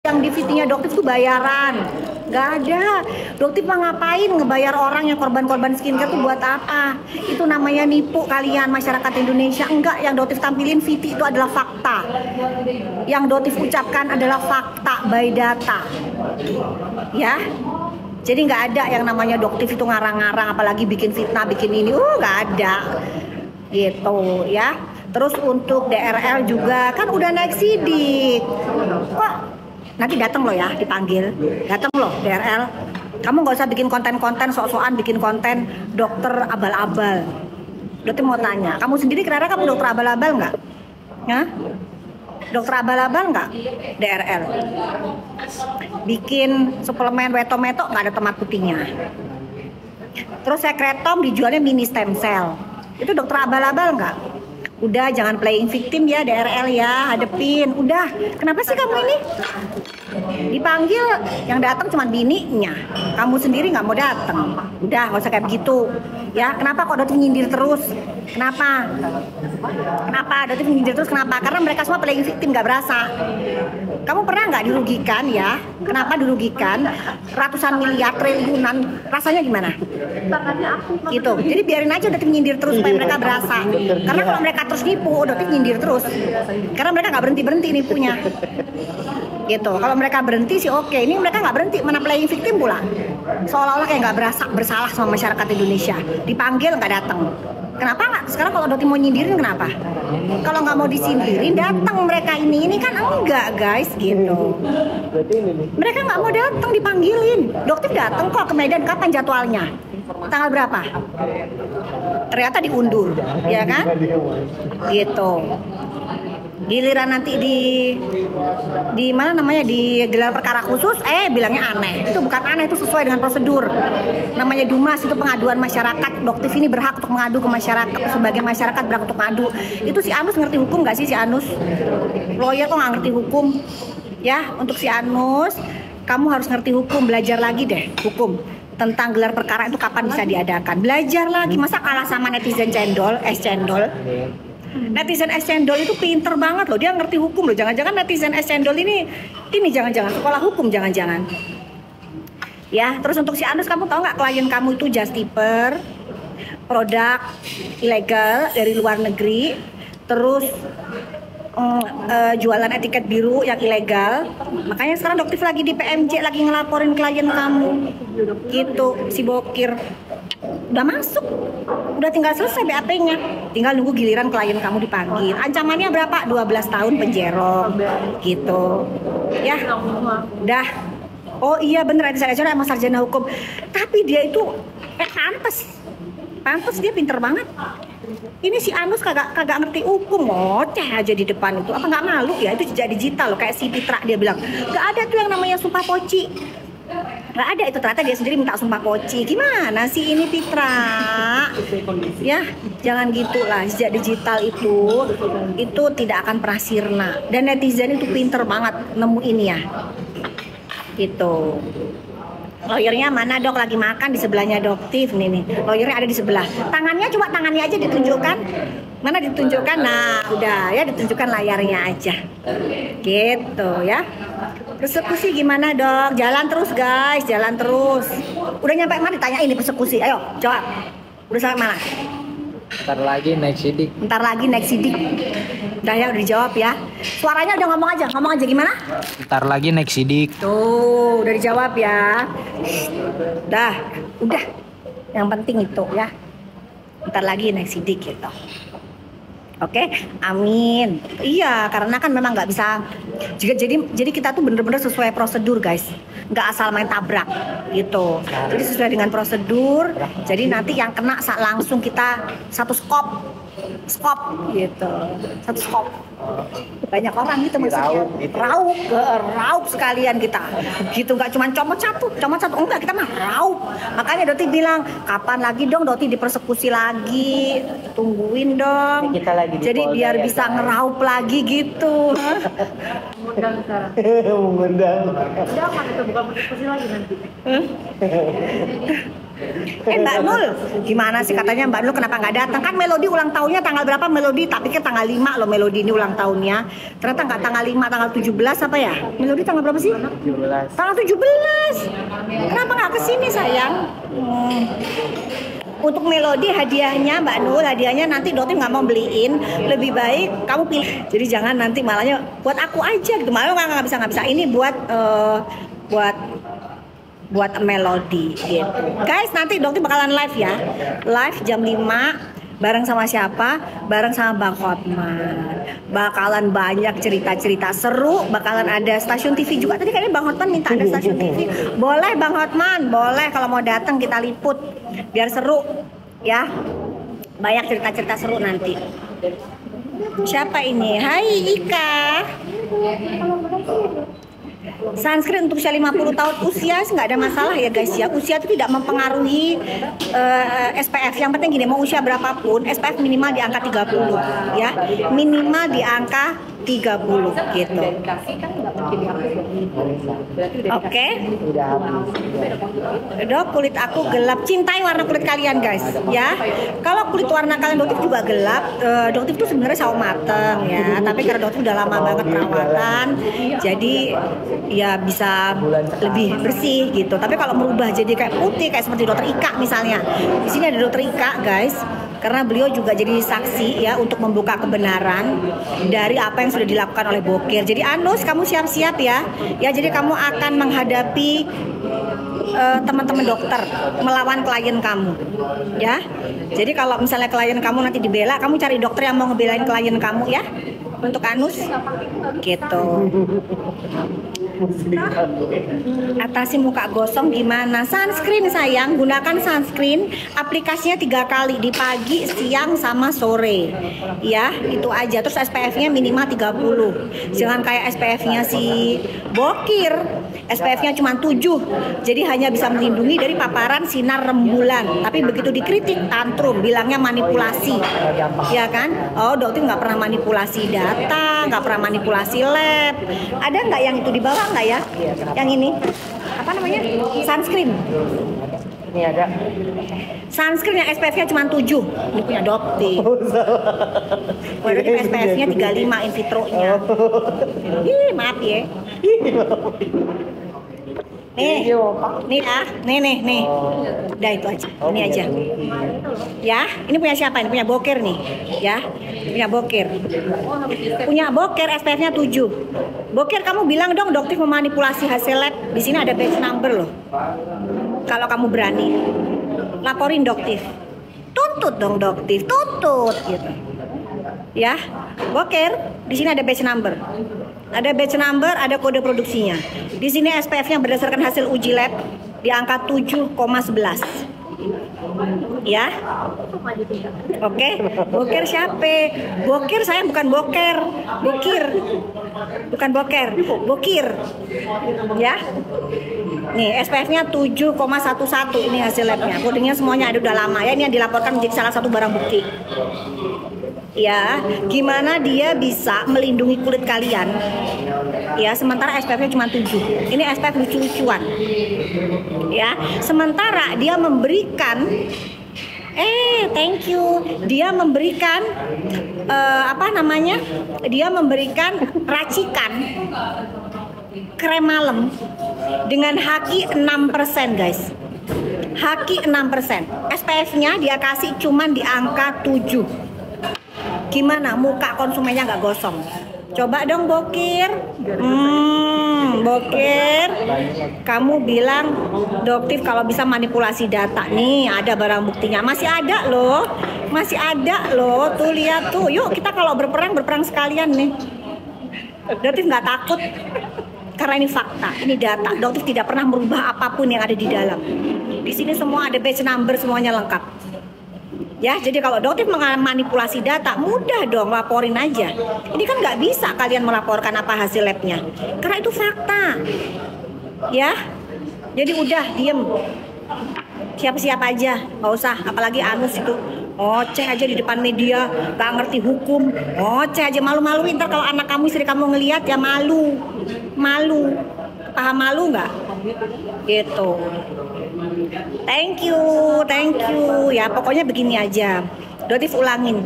yang di VT-nya Doktif tuh bayaran. Nggak ada. Doktif mah ngapain ngebayar orang yang korban-korban skincare tuh buat apa? Itu namanya nipu kalian masyarakat Indonesia. Enggak, yang Doktif tampilin VT itu adalah fakta. Yang Doktif ucapkan adalah fakta by data. Ya. Jadi nggak ada yang namanya Doktif itu ngarang-ngarang, apalagi bikin fitnah, bikin ini. Nggak ada. Gitu ya. Terus untuk DRL juga kan udah naik sidik. Kok nanti datang loh ya, dipanggil. Datang loh DRL. Kamu nggak usah bikin konten-konten sok-sokan bikin konten dokter abal-abal. Dokter mau tanya, kamu sendiri kira-kira kamu dokter abal-abal nggak? Hah? Dokter abal-abal nggak? DRL. Bikin suplemen Wetometo nggak ada tomat putihnya. Terus sekretom dijualnya mini stem cell. Itu dokter abal-abal nggak? Udah, jangan playing victim ya DRL ya, hadepin. Udah, kenapa sih kamu ini? Dipanggil, yang datang cuma bininya. Kamu sendiri nggak mau datang. Udah, nggak usah kayak begitu. Ya, kenapa kok Doktif nyindir terus? Kenapa? Kenapa Doktif nyindir terus? Kenapa? Karena mereka semua playing victim, nggak berasa. Kamu pernah nggak dirugikan ya? Kenapa dirugikan? Ratusan miliar, triliunan, rasanya gimana? Gitu. Jadi biarin aja Doktif nyindir terus supaya mereka berasa. Karena kalau mereka terus nipu, Doktif nyindir terus. Karena mereka nggak berhenti nipunya. Gitu. Kalau mereka berhenti sih oke. Ini mereka nggak berhenti, mana playing victim pula. Seolah-olah kayak nggak bersalah sama masyarakat Indonesia. Dipanggil nggak datang. Kenapa nggak? Sekarang kalau Doktif mau nyindirin kenapa? Kalau nggak mau disindirin datang mereka ini kan enggak guys gitu. Mereka nggak mau datang dipanggilin. Doktif datang kok ke Medan, kapan jadwalnya? Tanggal berapa? Ternyata diundur, ya kan? Gitu. Giliran nanti di mana namanya di gelar perkara khusus, bilangnya aneh. Itu bukan aneh, itu sesuai dengan prosedur. Namanya Dumas, itu pengaduan masyarakat. Doktif ini berhak untuk mengadu ke masyarakat, sebagai masyarakat berhak untuk mengadu. Itu si Anus ngerti hukum nggak sih si Anus? Lawyer kok nggak ngerti hukum? Ya, untuk si Anus, kamu harus ngerti hukum, belajar lagi deh hukum tentang gelar perkara itu kapan bisa diadakan. Belajar lagi, masa kalah sama netizen cendol, es cendol. Netizen es cendol itu pinter banget loh, dia ngerti hukum loh. Jangan-jangan netizen es cendol ini jangan-jangan sekolah hukum, jangan-jangan. Ya, terus untuk si Anus, kamu tahu nggak klien kamu itu just tipper, produk ilegal dari luar negeri, terus jualan etiket biru yang ilegal. Makanya sekarang Doktif lagi di PMJ, lagi ngelaporin klien kamu. Gitu, si Bokir. Udah masuk, udah tinggal selesai BAP-nya, tinggal nunggu giliran klien kamu dipanggil. Ancamannya berapa? 12 tahun penjara gitu ya. Udah. Oh iya bener, saya emang sarjana hukum, tapi dia itu pantes dia pinter banget. Ini si Anus kagak ngerti hukum, ngoceh aja di depan itu. Apa nggak malu ya? Itu jejak digital loh, kayak si Pitra dia bilang nggak ada tuh yang namanya sumpah poci. Nggak ada itu, ternyata dia sendiri minta sumpah poci. Gimana sih ini Pitra? Ya, jangan gitulah. Jejak digital itu tidak akan pernah sirna. Dan netizen itu pinter banget nemuin ya. Gitu. Lawyernya mana Dok? Lagi makan di sebelahnya Doktif nih. Lawyernya ada di sebelah. Tangannya cuma tangannya aja ditunjukkan. Mana ditunjukkan? Nah, udah ya, ditunjukkan layarnya aja. Gitu ya. Persekusi gimana Dok? Jalan terus guys, jalan terus. Udah nyampe mana ditanya ini persekusi? Ayo, jawab. Udah sampai mana? Ntar lagi naik sidik. Ntar lagi naik sidik. Udah ya, udah dijawab ya. Suaranya udah ngomong aja gimana? Ntar lagi naik sidik. Tuh, udah dijawab ya. Udah. Yang penting itu ya. Ntar lagi naik sidik gitu. Oke, amin. Iya, karena kan memang nggak bisa. Jadi kita tuh bener-bener sesuai prosedur guys, nggak asal main tabrak gitu. Jadi sesuai dengan prosedur. Jadi nanti yang kena langsung kita satu skop gitu, satu skop. Banyak orang gitu maksudnya. Raup sekalian kita. Gitu, nggak cuma comot satu, enggak, kita mah raup. Makanya Doti bilang, kapan lagi dong Doti dipersekusi lagi? Tungguin dong. Kita lagi jadi biar ya, bisa ngeraup lagi gitu. Mengundang sekarang. Mengundang. Jangan itu bukan persekusi lagi nanti. Mbak Nul, gimana sih katanya Mbak Nul kenapa nggak datang? Kan Melody ulang tahunnya tanggal berapa Melody? Tak pikir tanggal 5 loh Melody ini ulang tahunnya. Ternyata nggak tanggal 5, tanggal 17 apa ya? Melody tanggal berapa sih? 17. Tanggal 17. Kenapa nggak kesini sayang? Untuk Melody hadiahnya Mbak Nul, hadiahnya nanti Doti nggak mau beliin, lebih baik kamu pilih. Jadi jangan nanti malahnya buat aku aja gitu. Malah nggak bisa. Ini buat buat Melody gitu. Guys, nanti Doti bakalan live ya. Live jam 5 bareng sama siapa? Bareng sama Bang Hotman. Bakalan banyak cerita-cerita seru, bakalan ada stasiun TV juga. Tadi kayaknya Bang Hotman minta ada stasiun TV. Boleh Bang Hotman, boleh kalau mau datang kita liput biar seru ya. Banyak cerita-cerita seru nanti. Siapa ini? Hai Ika. Sunscreen untuk usia 50 tahun usia nggak ada masalah ya guys ya. Usia itu tidak mempengaruhi SPF. Yang penting gini, mau usia berapapun SPF minimal di angka 30 ya. Minimal di angka 30 gitu. Oke. Dok, kulit aku gelap. Cintai warna kulit kalian guys ya. Kalau kulit warna kalian Doktif juga gelap, Doktif itu sebenarnya sawo mateng ya. Tapi karena Doktif udah lama banget perawatan, jadi ya bisa lebih bersih gitu. Tapi kalau merubah jadi kayak putih kayak seperti Dokter Ika misalnya. Di sini ada Dokter Ika guys. Karena beliau juga jadi saksi ya untuk membuka kebenaran dari apa yang sudah dilakukan oleh Bokir. Jadi Anus, kamu siap-siap ya. Ya, jadi kamu akan menghadapi teman-teman dokter melawan klien kamu. Ya. Jadi kalau misalnya klien kamu nanti dibela, kamu cari dokter yang mau ngebelain klien kamu ya. Untuk Anus gitu. Atasi muka gosong gimana? Sunscreen sayang, gunakan sunscreen. Aplikasinya 3 kali di pagi, siang, sama sore. Ya, itu aja. Terus SPF-nya minimal 30. Jangan kayak SPF-nya si Bokir. SPF-nya cuma 7. Jadi hanya bisa melindungi dari paparan sinar rembulan. Tapi begitu dikritik tantrum, bilangnya manipulasi. Ya kan? Oh, dokter nggak pernah manipulasi data, nggak pernah manipulasi lab. Ada nggak yang itu di bawah nggak ya? Yang ini apa namanya? Sunscreen. Ini ada. Sunscreen yang SPF-nya cuma 7. Ini punya Dokti. Waduh, SPF-nya 35 in vitro-nya. Ih, maaf ya. Nih ya, nih. Udah itu aja, ini aja. Ya, ini punya siapa? Ini punya Bokir nih, ya. Punya Bokir. Punya Bokir, SPF-nya 7. Bokir, kamu bilang dong Doktif memanipulasi hasil lab. Di sini ada batch number loh. Kalau kamu berani, laporin Doktif. Tuntut dong Doktif, tuntut gitu. Ya, Bokir, di sini ada batch number. Ada batch number, ada kode produksinya. Di sini SPF-nya berdasarkan hasil uji lab di angka 7,11. Ya. Oke. Bokir siapa? Bokir saya bukan Boker. Bokir. Bukan Boker. Bokir. Ya. Nih, SPF-nya 7,11 ini hasil labnya. Kodenya semuanya ada udah lama ya. Ini yang dilaporkan menjadi salah satu barang bukti. Ya, gimana dia bisa melindungi kulit kalian? Ya, sementara SPF-nya cuma 7. Ini SPF lucu-lucuan. Ya, sementara dia memberikan thank you. Dia memberikan apa namanya? Dia memberikan racikan krem malam dengan haki 6% guys. Haki 6%. SPF-nya dia kasih cuman di angka 7. Gimana muka konsumennya nggak gosong? Coba dong Bokir. Bokir, kamu bilang Doktif kalau bisa manipulasi data nih, ada barang buktinya. Masih ada loh. Tuh lihat tuh. Yuk kita kalau berperang sekalian nih. Doktif nggak takut. Karena ini fakta, ini data. Doktif tidak pernah merubah apapun yang ada di dalam. Di sini semua ada batch number, semuanya lengkap. Ya, jadi kalau Doktif memanipulasi data, mudah dong laporin aja. Ini kan nggak bisa kalian melaporkan apa hasil labnya, karena itu fakta. Ya, jadi udah diem. Siap-siap aja, nggak usah. Apalagi Anus itu, ngoceh aja di depan media, nggak ngerti hukum. Ngoceh aja, malu-maluin. Ntar kalau anak kamu, istri kamu ngelihat ya malu. Paham malu nggak? Gitu. Thank you. Ya pokoknya begini aja. Doktif ulangin.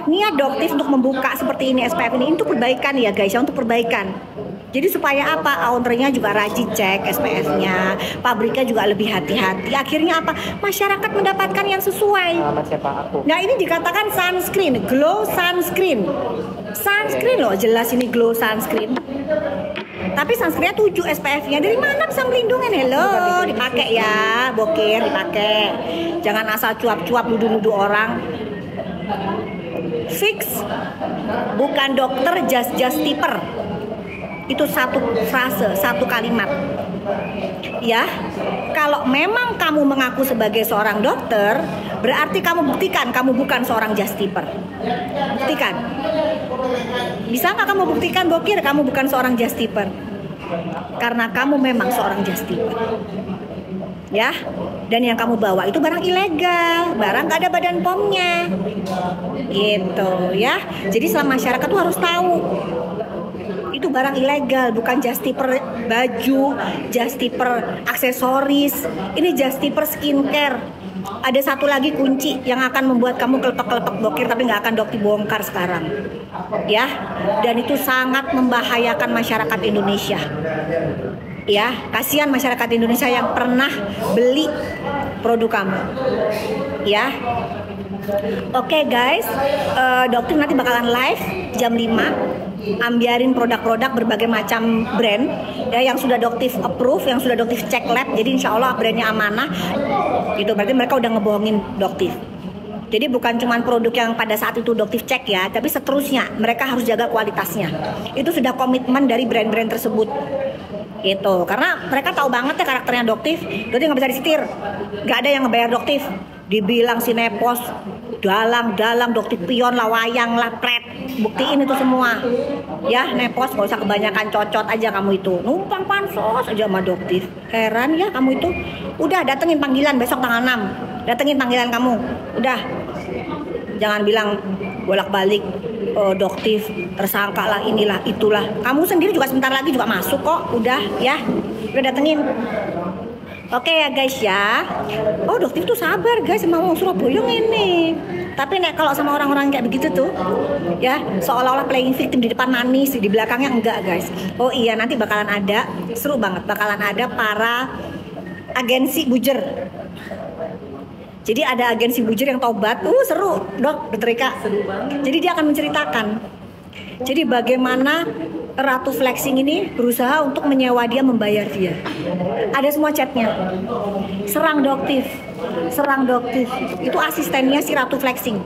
Niat Doktif untuk membuka seperti ini SPF ini untuk perbaikan ya guys ya, untuk perbaikan. Jadi supaya apa? Ownernya juga rajin cek SPF-nya, pabriknya juga lebih hati-hati. Akhirnya apa? Masyarakat mendapatkan yang sesuai. Sama siapa aku? Nah ini dikatakan sunscreen, glow sunscreen. Sunscreen loh, jelas ini glow sunscreen. Tapi sunscreennya 7 SPF-nya. Dari mana bisa melindungi? Hello, dipakai ya, bokir dipakai. Jangan asal cuap-cuap nuduh-nuduh orang. Fix, bukan dokter, just tipper. Itu satu frase, satu kalimat. Ya, kalau memang kamu mengaku sebagai seorang dokter, berarti kamu buktikan kamu bukan seorang just tipper. Buktikan. Bisa nggak kamu buktikan bokir kamu bukan seorang just tipper? Karena kamu memang seorang just tipper. Ya, dan yang kamu bawa itu barang ilegal, barang gak ada badan POM-nya. Gitu ya. Jadi selama masyarakat tuh harus tahu itu barang ilegal, bukan just tipper baju, just tipper aksesoris. Ini just tipper skincare. Ada satu lagi kunci yang akan membuat kamu kelepek-kelepek bokir tapi nggak akan Dokti bongkar sekarang. Ya, dan itu sangat membahayakan masyarakat Indonesia. Ya, kasihan masyarakat Indonesia yang pernah beli produk kamu. Ya. Oke guys, Dokti nanti bakalan live jam 5 ambiarin produk-produk berbagai macam brand ya, yang sudah Doktif approve, yang sudah Doktif cek lab. Jadi insya Allah brandnya amanah. Itu berarti mereka udah ngebohongin Doktif. Jadi bukan cuma produk yang pada saat itu Doktif cek ya, tapi seterusnya mereka harus jaga kualitasnya. Itu sudah komitmen dari brand-brand tersebut. Gitu, karena mereka tahu banget ya karakternya Doktif. Doktif nggak bisa disitir, nggak ada yang ngebayar Doktif. Dibilang sinepos, dalang Doktif pion lah, wayang lah, pret, buktiin itu semua. Ya nepos nggak usah kebanyakan, cocot aja kamu itu, numpang pansos aja sama Doktif. Heran ya kamu itu. Udah datengin panggilan besok tanggal 6, datengin panggilan kamu. Udah, jangan bilang bolak-balik Doktif tersangka lah, inilah itulah. Kamu sendiri juga sebentar lagi juga masuk kok. Udah ya, udah datengin. Oke ya guys ya. Oh Doktif tuh sabar guys sama orang Surabaya ini. Tapi nek kalau sama orang-orang kayak begitu tuh ya, seolah-olah playing victim, di depan manis, di belakangnya enggak guys. Oh iya, nanti bakalan ada, seru banget, bakalan ada para agensi bujer. Jadi ada agensi bujer yang tobat, seru, Dokter Rika. Jadi dia akan menceritakan. Jadi bagaimana Ratu Flexing ini berusaha untuk menyewa dia, membayar dia. Ada semua chatnya. Serang Doktif. Itu asistennya si Ratu Flexing.